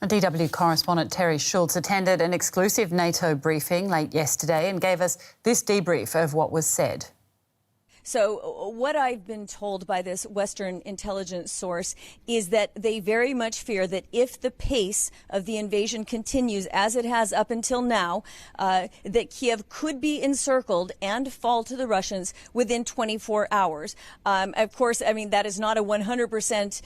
DW correspondent Terry Schultz attended an exclusive NATO briefing late yesterday and gave us this debrief of what was said. So what I've been told by this Western intelligence source is that they very much fear that if the pace of the invasion continues as it has up until now, that Kiev could be encircled and fall to the Russians within 24 hours. Of course, I mean, that is not a 100%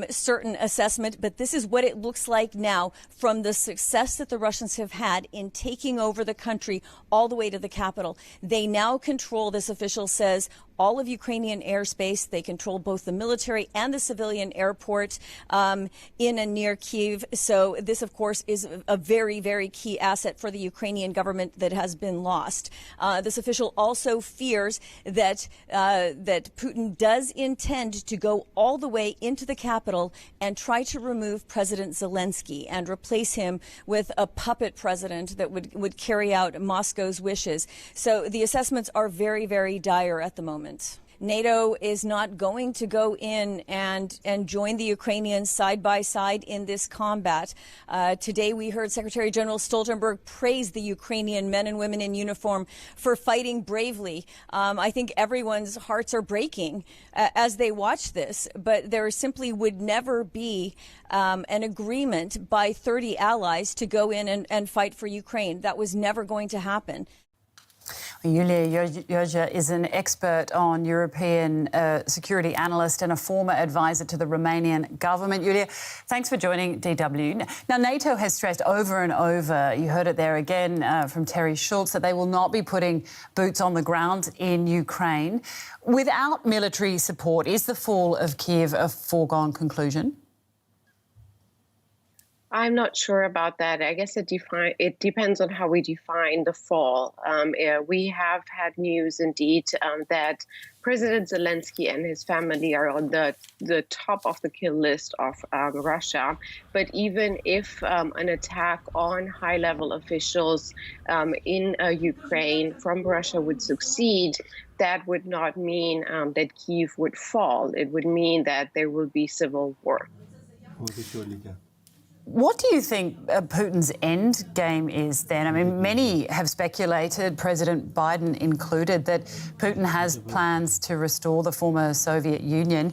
certain assessment, but this is what it looks like now from the success that the Russians have had in taking over the country all the way to the capital. They now control, this official says, all of Ukrainian airspace. They control both the military and the civilian airport in and near Kyiv. So this, of course, is a very, very key asset for the Ukrainian government that has been lost. This official also fears that that Putin does intend to go all the way into the capital and try to remove President Zelensky and replace him with a puppet president that would carry out Moscow's wishes. So the assessments are very, very dire at the moment. NATO is not going to go in and join the Ukrainians side by side in this combat. Today we heard Secretary General Stoltenberg praise the Ukrainian men and women in uniform for fighting bravely. I think everyone's hearts are breaking as they watch this, but there simply would never be an agreement by 30 allies to go in and fight for Ukraine. That was never going to happen. Yulia Yoja is an expert on European security analyst and a former advisor to the Romanian government. Yulia, thanks for joining DW. Now, NATO has stressed over and over, you heard it there again from Terry Schultz, that they will not be putting boots on the ground in Ukraine. Without military support, is the fall of Kyiv a foregone conclusion? I'm not sure about that. I guess it depends on how we define the fall. We have had news, indeed, that President Zelensky and his family are on the top of the kill list of Russia. But even if an attack on high-level officials in Ukraine from Russia would succeed, that would not mean that Kyiv would fall. It would mean that there will be civil war. What do you think Putin's end game is then? I mean, many have speculated, President Biden included, that Putin has plans to restore the former Soviet Union.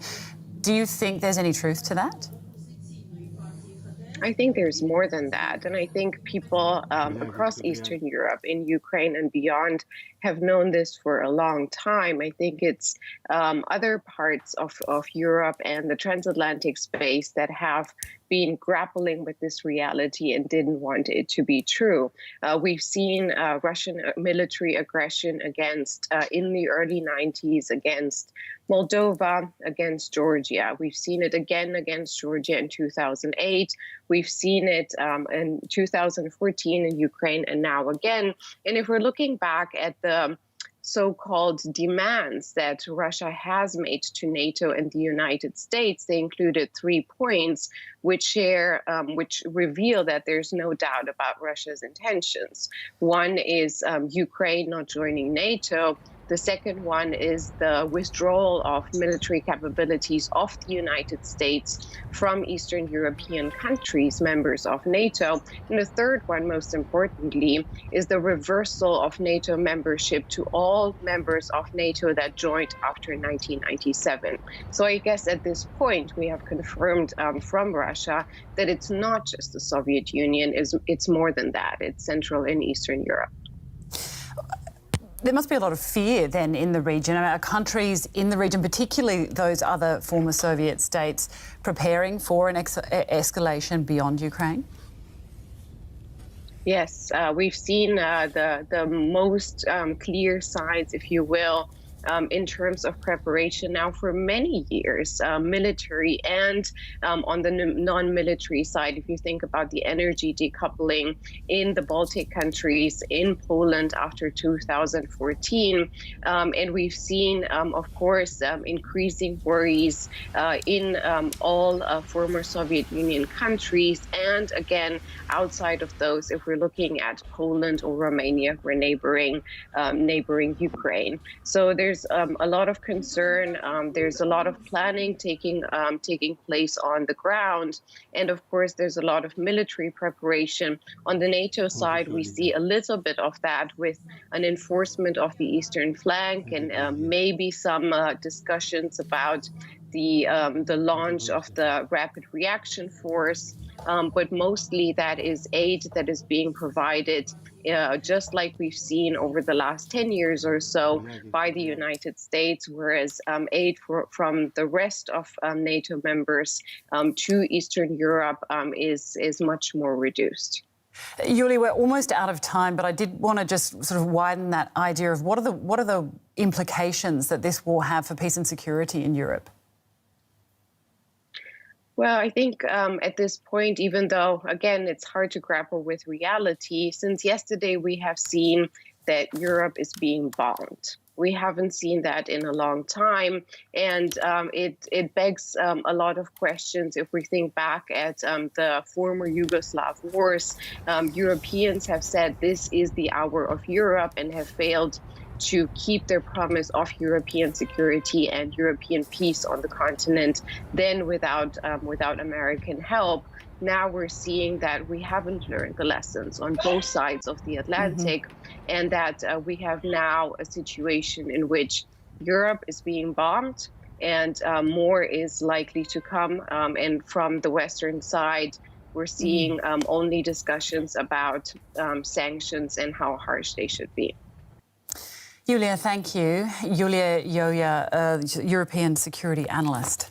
Do you think there's any truth to that? I think there's more than that. And I think people across Eastern Europe, in Ukraine and beyond, have known this for a long time. I think it's other parts of Europe and the transatlantic space that have been grappling with this reality and didn't want it to be true. We've seen Russian military aggression in the early 90s against Moldova, against Georgia. We've seen it again against Georgia in 2008. We've seen it in 2014 in Ukraine, and now again. And if we're looking back at the so-called demands that Russia has made to NATO and the United States, they included 3 points which reveal that there's no doubt about Russia's intentions. One is Ukraine not joining NATO. The second one is the withdrawal of military capabilities of the United States from Eastern European countries, members of NATO. And the third one, most importantly, is the reversal of NATO membership to all members of NATO that joined after 1997. So I guess at this point, we have confirmed from Russia that it's not just the Soviet Union, it's more than that. It's Central and Eastern Europe. There must be a lot of fear then in the region. Are countries in the region, particularly those other former Soviet states, preparing for an escalation beyond Ukraine? Yes, we've seen the most clear signs, if you will, in terms of preparation now for many years, military and on the non-military side. If you think about the energy decoupling in the Baltic countries, in Poland after 2014, and we've seen, of course, increasing worries in all former Soviet Union countries, and again, outside of those, if we're looking at Poland or Romania, who are neighboring Ukraine. So there's there's a lot of concern. There's a lot of planning taking place on the ground, and of course, there's a lot of military preparation. On the NATO side, we see a little bit of that with an enforcement of the eastern flank and maybe some discussions about the launch of the rapid reaction force. But mostly that is aid that is being provided, just like we've seen over the last 10 years or so by the United States, whereas aid from the rest of NATO members to Eastern Europe is much more reduced. Julia, we're almost out of time, but I did want to just sort of widen that idea of what are the implications that this will have for peace and security in Europe? Well, I think at this point, even though, again, it's hard to grapple with reality, since yesterday we have seen that Europe is being bombed. We haven't seen that in a long time, and it begs a lot of questions. If we think back at the former Yugoslav wars, Europeans have said this is the hour of Europe and have failed to keep their promise of European security and European peace on the continent, then without American help. Now we're seeing that we haven't learned the lessons on both sides of the Atlantic, and that we have now a situation in which Europe is being bombed, and more is likely to come. And from the Western side, we're seeing only discussions about sanctions and how harsh they should be. Julia, thank you. Julia Joya, European security analyst.